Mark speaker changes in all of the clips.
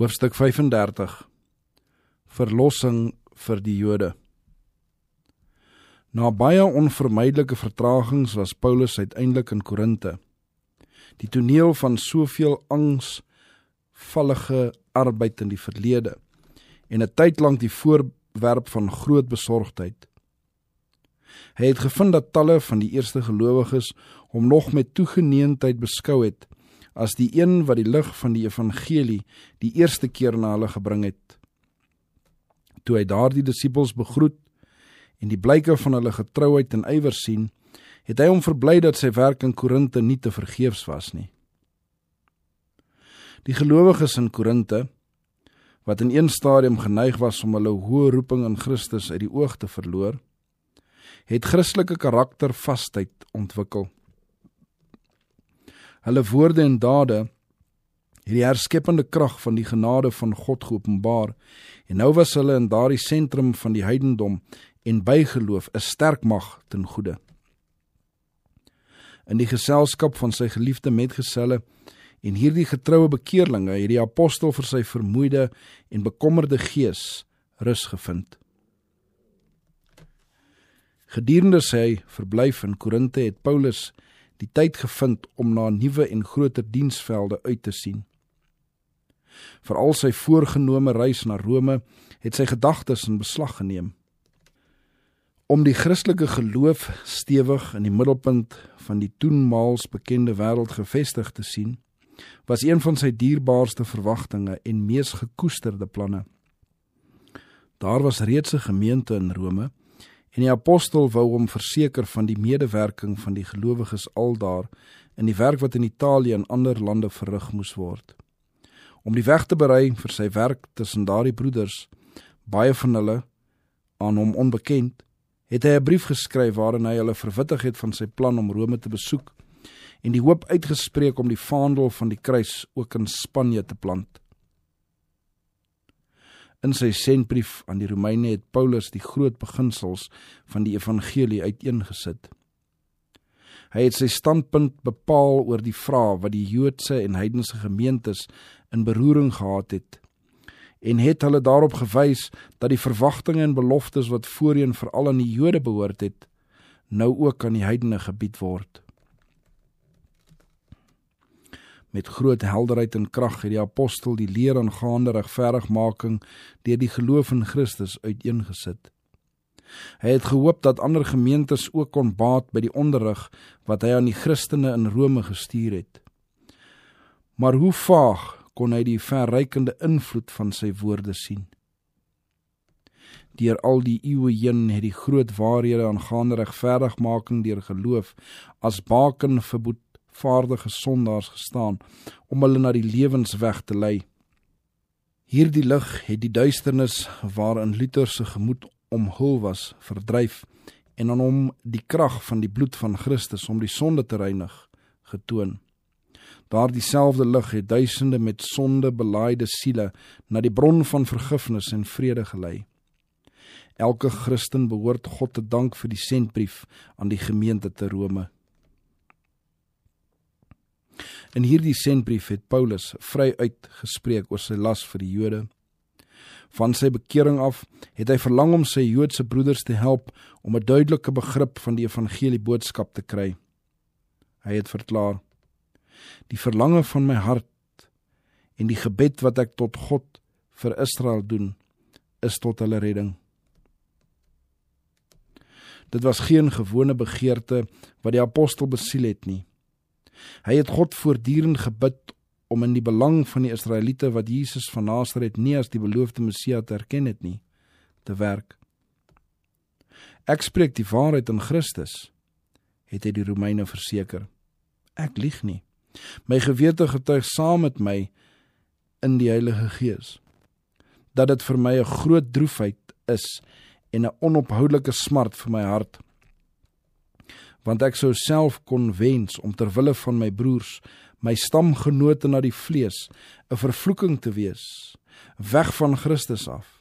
Speaker 1: Hoofstuk 35. Verlossing vir die Jode. Na baie onvermydelike vertragings was Paulus uiteindelik in Korinthe, die toneel van soveel angsvallige arbeid in die verlede, en 'n tyd lank die voorwerp van groot besorgdheid. Hy het gevind dat talle van die eerste gelowiges hom nog met toegeneentheid beskou het, as die een wat die lig van die evangelie die eerste keer na hulle gebring het. Toe hy daardie disippels begroet en die blyke van hulle getrouheid en ywer sien, het hy hom verbly dat sy werk in Korinthe nie te vergeefs was nie. Die gelowiges in Korinthe, wat in een stadium geneig was om hulle hoë roeping in Christus uit die oog te verloor, het Christelike karaktervastheid ontwikkel. Hulle woorde en dade het die herskeppende krag van die genade van God geopenbaar, en nou was hulle in daardie sentrum van die heidendom en bygeloof 'n sterk mag ten goeie. In die geselskap van sy geliefde metgeselle en hierdie getroue bekeerlinge het die apostel vir sy vermoeide en bekommerde gees rus gevind. Gedurende sy verblyf in Korinthe het Paulus die tyd gevind om na nuwe en groter diensvelde uit te sien. Veral sy voorgenome reis na Rome het sy gedagtes in beslag geneem. Om die Christelike geloof stewig in die middelpunt van die toenmaals bekende wêreld gevestig te sien, was een van sy dierbaarste verwagtinge en mees gekoesterde planne. Daar was reeds 'n gemeente in Rome, en die apostel wou hom verseker van die medewerking van die gelowiges aldaar in die werk wat in Italië en ander lande verrig moes word. Om die weg te berei vir sy werk tussen daardie broeders, baie van hulle aan hom onbekend, het hy 'n brief geskryf waarin hy hulle verwittig het van sy plan om Rome te besoek en die hoop uitgespreek om die vaandel van die kruis ook in Spanje te plant. In sy sendbrief aan die Romeine het Paulus die groot beginsels van die evangelie uiteengesit. Hy het sy standpunt bepaal oor die vraag wat die Joodse en heidense gemeentes in beroering gehad het, en het hulle daarop gewys dat die verwagtinge en beloftes wat voorheen veral aan die Jode behoort het, nou ook aan die heidene gebied word. Met groot helderheid en krag het die apostel die leer aangaande regverdigmaking deur die geloof in Christus uiteengesit. Hy het gehoop dat ander gemeentes ook kon baat by die onderrig wat hy aan die Christene in Rome gestuur het. Maar hoe vaag kon hy die verrykende invloed van sy woorde sien? Deur al die eeue heen het die groot waarhede aangaande regverdigmaking deur geloof as baken vir boetvaardige sondaars gestaan om hulle na die lewensweg te lei. Hierdie lig het die duisternis waarin Luther se gemoed omhul was, verdryf en aan hom die krag van die bloed van Christus om die sonde te reinig getoon. Daardieselfde lig het duisende met sonde belaaide siele na die bron van vergifnis en vrede gelei. Elke Christen behoort God te dank vir die sendbrief aan die gemeente te Rome. In hierdie sendbrief het Paulus vry uitgespreek oor sy las vir die Jode. Van sy bekering af het hy verlang om sy Joodse broeders te help om 'n duidelike begrip van die evangelie boodskap te kry. Hy het verklaar: "Die verlange van my hart en die gebed wat ek tot God vir Israel doen, is tot hulle redding." Dit was geen gewone begeerte wat die apostel besiel het nie. Hy het God voortdurend gebid om in die belang van die Israeliete wat Jesus van Nasaret nie as die beloofde Messia te erken het nie, te werk. "Ek spreek die waarheid in Christus," het hy die Romeine verseker. "Ek lieg nie. My gewete getuig saam met my in die Heilige Gees, dat dit vir my 'n groot droefheid is en 'n onophoudelike smart vir my hart. Want ek sou self kon wens om ter wille van my broers, my stamgenote na die vlees, 'n vervloeking te wees, weg van Christus af.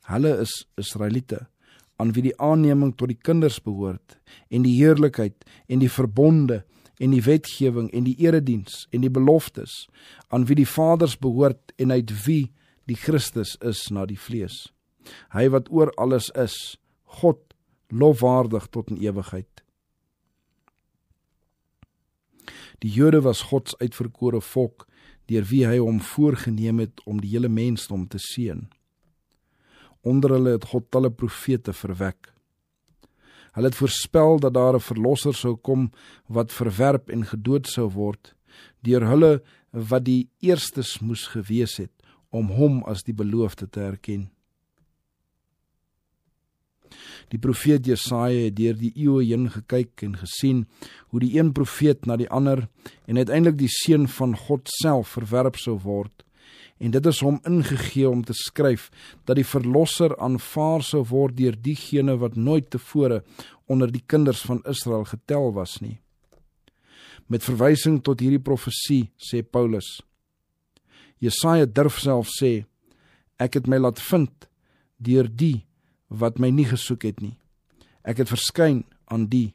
Speaker 1: Hulle is Israeliete, aan wie die aanneming tot die kinders behoort, en die heerlikheid, en die verbonde, en die wetgewing en die erediens en die beloftes, aan wie die Vaders behoort en uit wie die Christus is na die vlees. Hy wat oor alles is, God lofwaardig tot in ewigheid. Die Jode was Gods uitverkore volk, deur wie hy hom voorgeneem het om die hele mensdom te seën. Onder hulle het God talle profete verwek. Hulle het voorspel dat daar 'n verlosser sou kom wat verwerp en gedood sou word, deur hulle wat die eerstes moes gewees het, om hom as die beloofde te erken. Die profeet Jesaja het deur die eeue heen gekyk en gesien hoe die een profeet na die ander en uiteindelik die seun van God self verwerp sou word. En dit is hom ingegee om te skryf dat die verlosser aanvaar sou word deur diegene wat nooit tevore onder die kinders van Israel getel was nie. Met verwysing tot hierdie profesie sê Paulus: Jesaja durf self sê, ek het my laat vind deur die wat my nie gesoek het nie. Ek het verskyn aan die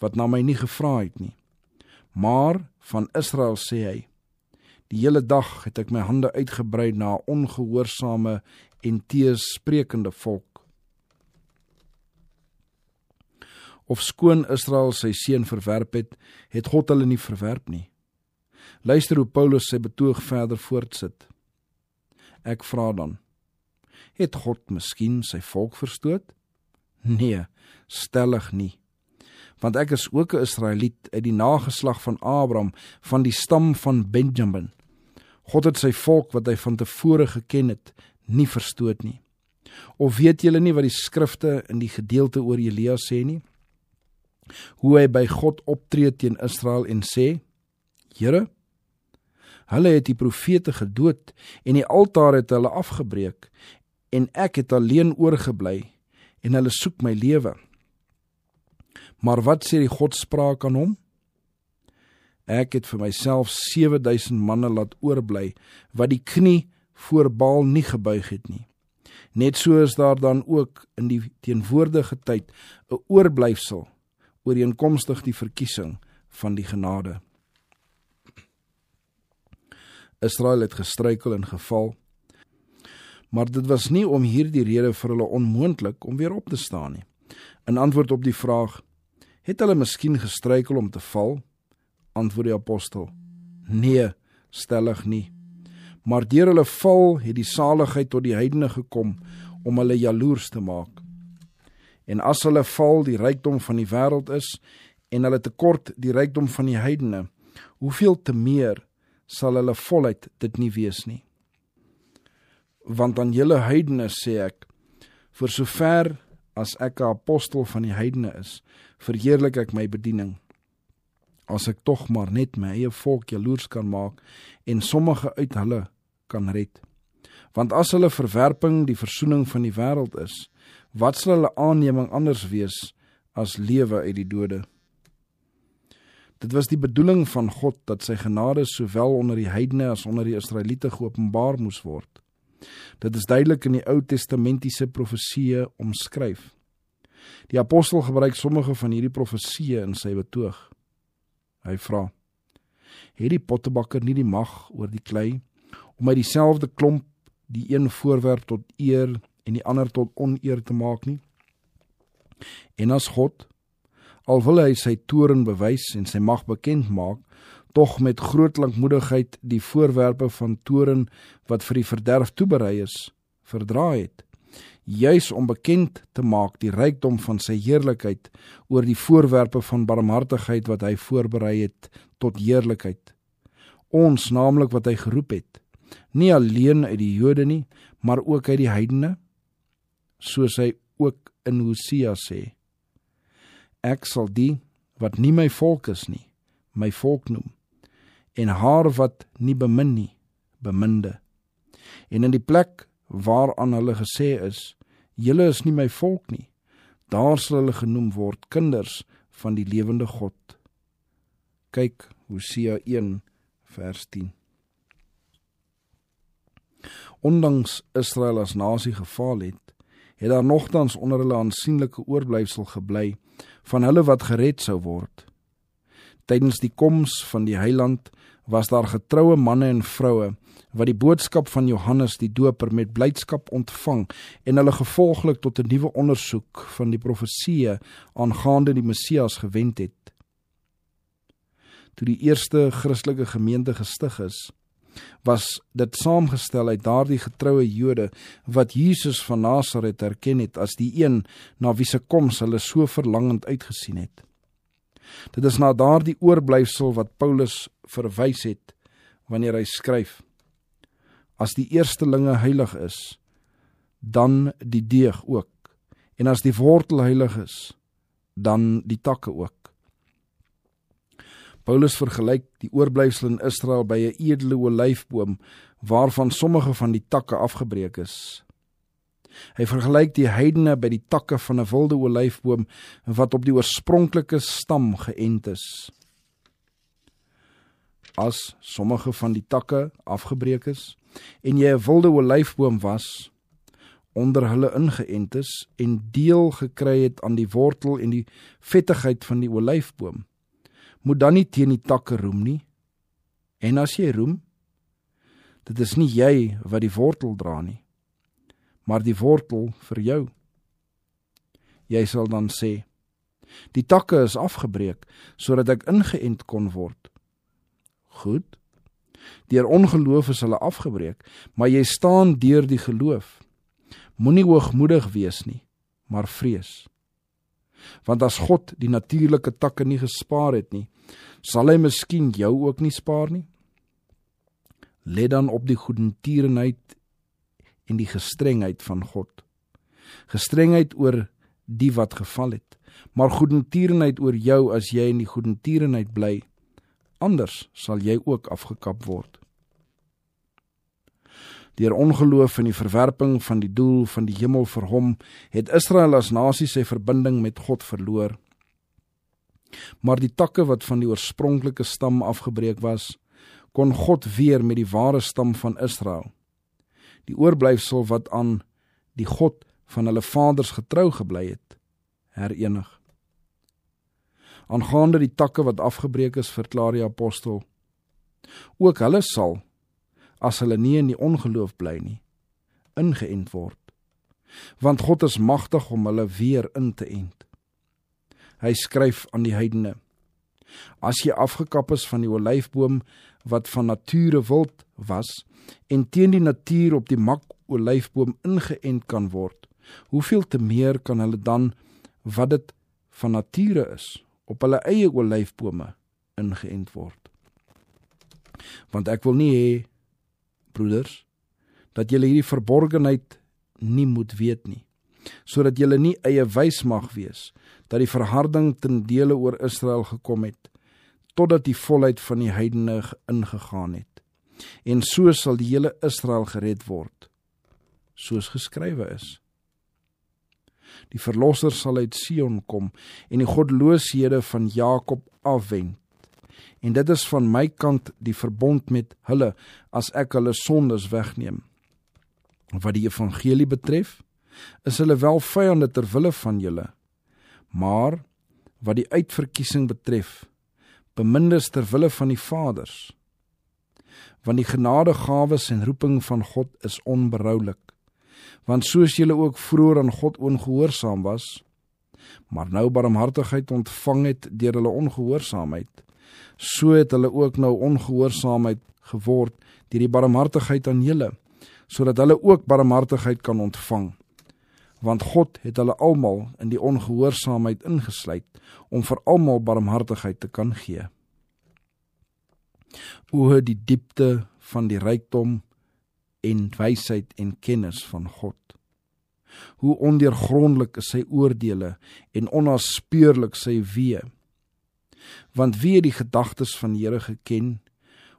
Speaker 1: wat na my nie gevra het nie. Maar van Israel sê hy: die hele dag het ek my hande uitgebrei na 'n ongehoorsame en teesprekende volk. Ofskoon Israel sy seun verwerp het, het God hulle nie verwerp nie. Luister hoe Paulus sy betoog verder voortsit. Ek vra dan, het God miskien sy volk verstoot? Nee, stellig nie. Want ek is ook 'n Israeliet uit die nageslag van Abraham, van die stam van Benjamin. God het sy volk wat hy van tevore geken het, nie verstoot nie. Of weet julle nie wat die skrifte in die gedeelte oor Elia sê nie? Hoe hy by God optree teen Israel en sê: Here, hulle het die profete gedood en die altaar het hulle afgebreek en ek het alleen oorgebly en hulle soek my lewe. Maar wat sê die Godspraak aan hom? Ek het vir myself 7000 manne laat oorbly, wat die knie voor Baal nie gebuig het nie. Net so is daar dan ook in die teenwoordige tyd 'n oorblyfsel, ooreenkomstig die verkiesing van die genade. Israel het gestruikel en geval, maar dit was nie om hierdie rede vir hulle onmoontlik om weer op te staan nie. In antwoord op die vraag, het hulle miskien gestruikel om te val? Antwoord die apostel, nee, stellig nie. Maar deur hulle val het die saligheid tot die heidene gekom om hulle jaloers te maak. En as hulle val die rykdom van die wêreld is en hulle tekort die rykdom van die heidene, hoeveel te meer sal hulle volheid dit nie wees nie. Want aan julle heidene sê ek, vir sover as ek 'n apostel van die heidene is, verheerlik ek my bediening. As ek tog maar net my eie volk jaloers kan maak en sommige uit hulle kan red. Want as hulle verwerping die versoening van die wêreld is, wat sal hulle aanneming anders wees as lewe uit die dode? Dit was die bedoeling van God dat sy genade sowel onder die heidene as onder die Israeliete geopenbaar moes word. Dit is duidelik in die Ou Testamentiese profesieë omskryf. Die apostel gebruik sommige van hierdie profesieë in sy betoog. Hy vra, het die pottebakker nie die mag oor die klei, om uit dieselfde klomp die een voorwerp tot eer en die ander tot oneer te maak nie? En as God, al wil hy sy toorn bewys en sy mag bekend maak, tog met groot lankmoedigheid die voorwerpe van toorn wat vir die verderf toeberei is, verdra het, juis om bekend te maak die rykdom van sy heerlikheid oor die voorwerpe van barmhartigheid wat hy voorberei het tot heerlikheid. Ons, naamlik wat hy geroep het, nie alleen uit die Jode nie, maar ook uit die heidene, soos hy ook in Hosea sê, ek sal die wat nie my volk is nie, my volk noem, en haar wat nie bemin nie, beminde. En in die plek waaraan hulle gesê is, julle is nie my volk nie, daar sal hulle genoem word kinders van die lewende God. Kyk, Hosea 1 vers 10. Ondanks Israel as nasie gefaal het daar nogtans onder hulle aansienlike oorblyfsel gebly van hulle wat gered sou word. Tydens die koms van die Heiland was daar getroue manne en vroue wat die boodskap van Johannes die Doper met blydskap ontvang en hulle gevolglik tot 'n nuwe ondersoek van die profesieë aangaande die Messias gewend het. Toe die eerste Christelike gemeente gestig is, was dit saamgestel uit daardie getroue Jode wat Jesus van Nasaret herken het as die een na wie se koms hulle so verlangend uitgesien het. Dit is na daardie oorblyfsel wat Paulus verwys het wanneer hy skryf: As die eerstelinge heilig is, dan die deeg ook, en as die wortel heilig is, dan die takke ook. Paulus vergelyk die oorblyfsel in Israel by 'n edele olyfboom waarvan sommige van die takke afgebreek is. Hy vergelyk die heidene by die takke van 'n wilde olyfboom wat op die oorspronklike stam geënt is. As sommige van die takke afgebreek is en jy 'n wilde olyfboom was, onder hulle ingeënt is en deel gekry het aan die wortel en die vettigheid van die olyfboom, moet dan nie teen die takke roem nie. En as jy roem, dit is nie jy wat die wortel dra nie, maar die wortel vir jou. Jy sal dan sê, die takke is afgebreek, sodat ek ingeënt kon word. Goed, deur ongeloof is hulle afgebreek, maar jy staan deur die geloof. Moenie hoogmoedig wees nie, maar vrees. Want as God die natuurlike takke nie gespaar het nie, sal hy miskien jou ook nie spaar nie? Let dan op die goedertierenheid en die gestrengheid van God. Gestrengheid oor die wat geval het, maar goedertierenheid oor jou as jy in die goedertierenheid bly, anders sal jy ook afgekap word. Deur ongeloof en die verwerping van die doel van die hemel vir hom, het Israel as nasie sy verbinding met God verloor. Maar die takke wat van die oorspronklike stam afgebreek was, kon God weer met die ware stam van Israel, die oorblyfsel wat aan die God van hulle vaders getrou gebly het, herenig. Aangaande die takke wat afgebreek is, verklaar die apostel, ook hulle sal, as hulle nie in die ongeloof bly nie, ingeënt word, want God is magtig om hulle weer in te ent. Hy skryf aan die heidene, as jy afgekap is van die olyfboom wat van nature wild was, en teen die natuur op die mak olyfboom ingeënt kan word, hoeveel te meer kan hulle dan, wat dit van nature is, op hulle eie olyfbome ingeënt word. Want ek wil nie hê, broeders, dat julle hierdie verborgenheid nie moet weet nie, sodat julle nie eie wys mag wees, dat die verharding ten dele oor Israel gekom het, totdat die volheid van die heidene ingegaan het. En so sal die hele Israel gered word, soos geskrywe is. Die verlosser sal uit Sion kom, en die goddelooshede van Jakob afwend. En dit is van my kant die verbond met hulle, as ek hulle sondes wegneem. Wat die evangelie betref, is hulle wel vyande ter wille van julle, maar wat die uitverkiesing betref, bemindes ter wille van die vaders. Want die genadegawes en roeping van God is onberoulik, want soos julle ook vroeër aan God ongehoorsaam was, maar nou barmhartigheid ontvang het deur hulle ongehoorsaamheid, so het hulle ook nou ongehoorsaamheid geword deur die barmhartigheid aan julle, sodat hulle ook barmhartigheid kan ontvang. Want God het hulle almal in die ongehoorsaamheid ingesluit, om vir almal barmhartigheid te kan gee. O, die diepte van die rykdom en wysheid en kennis van God. Hoe ondeurgrondelik is sy oordeele en onnaspeurlik sy weë. Want wie het die gedagtes van die Here geken,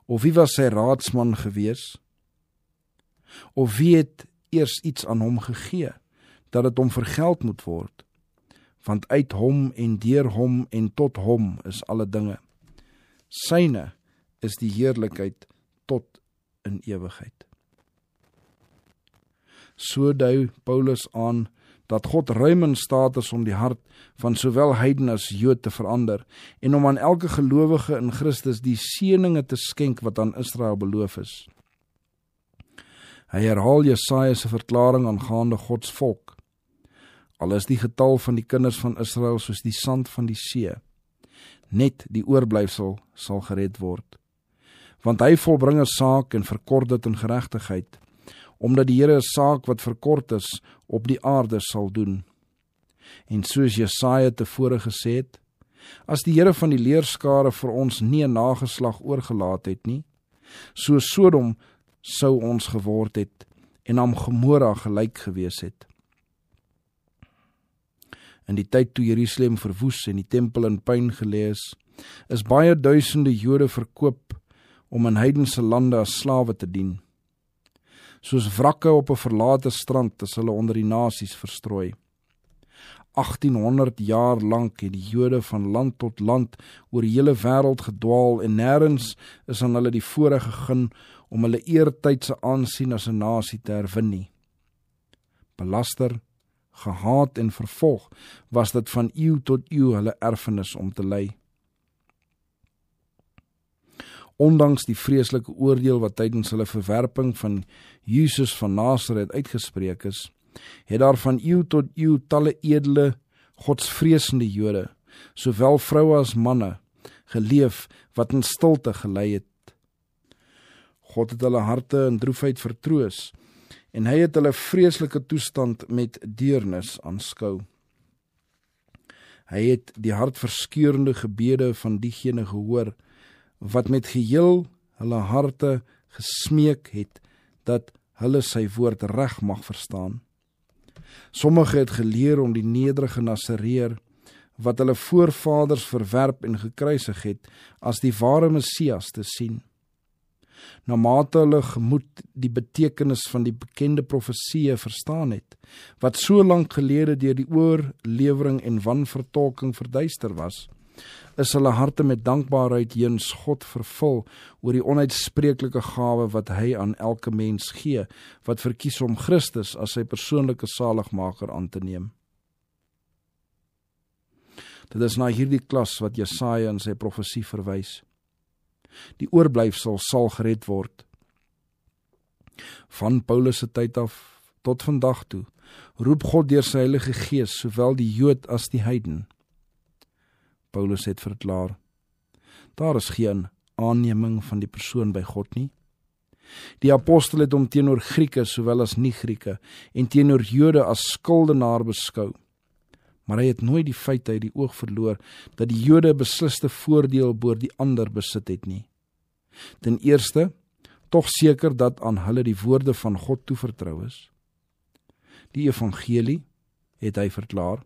Speaker 1: of wie was sy raadsman gewees? Of wie het eers iets aan hom gegee, dat het hom vergeld moet word? Want uit hom en deur hom en tot hom is alle dinge. Syne is die heerlikheid tot in ewigheid. So dui Paulus aan dat God ruim in staat is om die hart van sowel heiden as Jood te verander en om aan elke gelowige in Christus die seëninge te skenk wat aan Israel beloof is. Hy herhaal Jesaja se verklaring aangaande Gods volk. Al is die getal van die kinders van Israel soos die sand van die see, net die oorblyfsel sal gered word. Want hy volbring 'n saak en verkort dit in geregtigheid, omdat die Here 'n saak wat verkort is op die aarde sal doen. En soos Jesaja tevore gesê het, as die Here van die leerskare vir ons nie 'n nageslag oorgelaat het nie, so Sodom sou ons geword het en aan Gomorra gelyk gewees het. In die tyd toe Jerusalem verwoes en die tempel in puin gelê is baie duisende Jode verkoop om in heidense lande as slawe te dien. Soos wrakke op 'n verlate strand is hulle onder die nasies verstrooi. 1800 jaar lank het die Jode van land tot land oor die hele wêreld gedwaal en nêrens is aan hulle die voorreg gegee om hulle eertydse aansien as 'n nasie te herwin nie. Belaster, gehaat en vervolg was dit van eeu tot eeu hulle erfenis om te ly. Ondanks die vreeslike oordeel wat tydens hulle verwerping van Jesus van Nasaret uitgespreek is, het daar van eeu tot eeu talle edele, godsvreesende Jode, sowel vroue as manne, geleef wat in stilte gelei het. God het hulle harte in droefheid vertroos, en hy het hulle vreeslike toestand met deernis aanskou. Hy het die hartverskeurende gebede van diegene gehoor, wat met geheel hulle harte gesmeek het, dat hulle sy woord reg mag verstaan. Sommige het geleer om die nederige Nasareër, wat hulle voorvaders verwerp en gekruisig het, as die ware Messias te sien. Naarmate hulle gemoed die betekenis van die bekende profesieë verstaan het, wat so lank gelede deur die oorlewering en wanvertolking verduister was, is hulle harte met dankbaarheid jeens God vervul oor die onuitspreeklike gawe wat hy aan elke mens gee, wat verkies om Christus as sy persoonlike saligmaker aan te neem. Dit is na hierdie klas wat Jesaja in sy profesie verwys. Die oorblyfsel sal gered word. Van Paulus se tyd af tot vandag toe, roep God deur sy Heilige Gees sowel die Jood as die heiden. Paulus het verklaar, daar is geen aanneming van die persoon by God nie. Die apostel het hom teenoor Grieke sowel as nie-Grieke en teenoor Jode as skuldenaar beskou. Maar hy het nooit die feit uit die oog verloor dat die Jode besliste voordeel bo die ander besit het nie. Ten eerste, tog seker dat aan hulle die woorde van God toevertrou is. Die evangelie, het hy verklaar,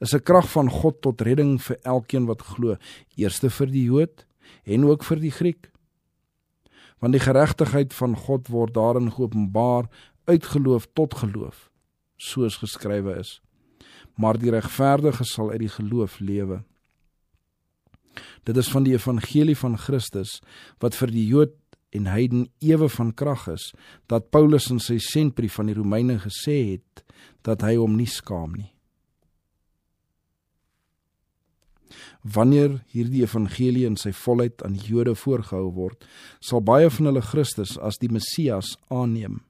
Speaker 1: is 'n krag van God tot redding vir elkeen wat glo, eerste vir die Jood en ook vir die Griek. Want die geregtigheid van God word daarin geopenbaar uit geloof tot geloof, soos geskrywe is. Maar die regverdige sal uit die geloof lewe. Dit is van die evangelie van Christus, wat vir die Jood en heiden ewe van krag is, dat Paulus in sy sendbrief aan die Romeine gesê het, dat hy hom nie skaam nie. Wanneer hierdie evangelie in sy volheid aan die Jode voorgehou word, sal baie van hulle Christus as die Messias aanneem.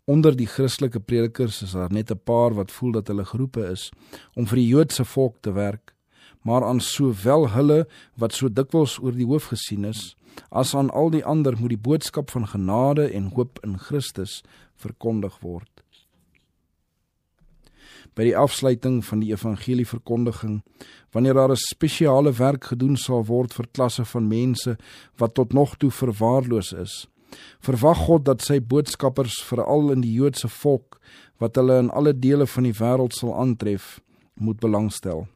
Speaker 1: Onder die Christelike predikers is daar net 'n paar wat voel dat hulle geroepe is om vir die Joodse volk te werk, maar aan sowel hulle wat so dikwels oor die hoof gesien is, as aan al die ander moet die boodskap van genade en hoop in Christus verkondig word. By die afsluiting van die evangelieverkondiging, wanneer daar 'n spesiale werk gedoen sal word vir klasse van mense wat tot nog toe verwaarloos is, verwag God dat sy boodskappers, veral in die Joodse volk, wat hulle in alle dele van die wêreld sal aantref, moet belangstel.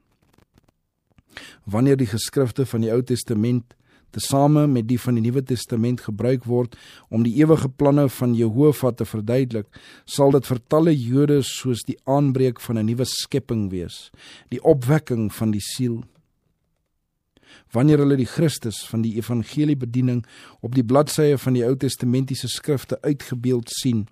Speaker 1: Wanneer die geskrifte van die Ou Testament tesame met die van die Nuwe Testament gebruik word om die ewige planne van Jehova te verduidelik, sal dit vir talle Jode soos die aanbreek van 'n nuwe skepping wees, die opwekking van die siel. wanneer hulle die Christus van die evangeliebediening op die bladsye van die Ou Testamentiese skrifte uitgebeeld sien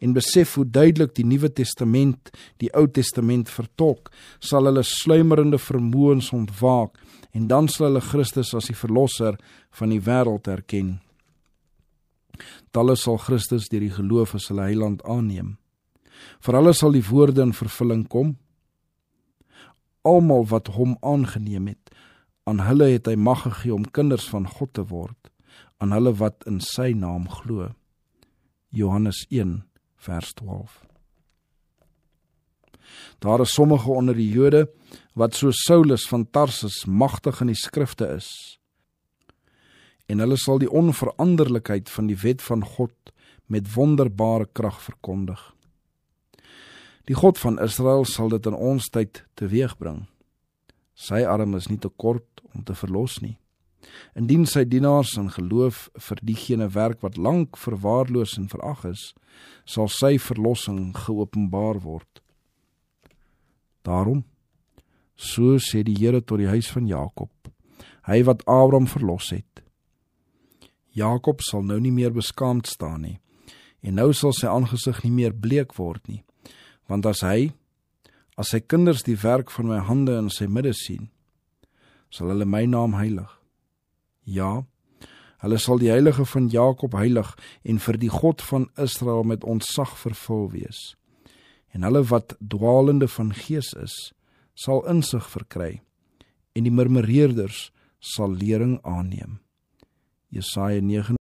Speaker 1: en besef hoe duidelik die Nuwe Testament die Ou Testament vertolk, sal hulle sluimerende vermoëns ontwaak en dan sal hulle Christus as die verlosser van die wêreld erken. Talle sal Christus deur die geloof as hulle heiland aanneem. Vir hulle sal die woorde in vervulling kom. Almal wat hom aangeneem het, aan hulle het hy mag gegee om kinders van God te word, aan hulle wat in sy naam glo. Johannes 1 vers 12. Daar is sommige onder die Jode wat so Saulus van Tarsus magtig in die skrifte is, en hulle sal die onveranderlikheid van die wet van God met wonderbare krag verkondig. Die God van Israel sal dit in ons tyd teweegbring. Sy arm is nie te kort om te verlos nie. Indien sy dienaars in geloof vir diegene werk wat lank verwaarloos en verag is, sal sy verlossing geopenbaar word. Daarom, so sê die Here tot die huis van Jakob, hy wat Abraham verlos het. Jakob sal nou nie meer beskaamd staan nie, en nou sal sy aangesig nie meer bleek word nie, want as sy kinders die werk van my hande in sy midde sien, sal hulle my naam heilig. Ja, hulle sal die heilige van Jakob heilig en vir die God van Israel met ontzag vervul wees. En hulle wat dwaalende van gees is, sal insig verkry, en die murmureerders sal lering aanneem. Jesaja 9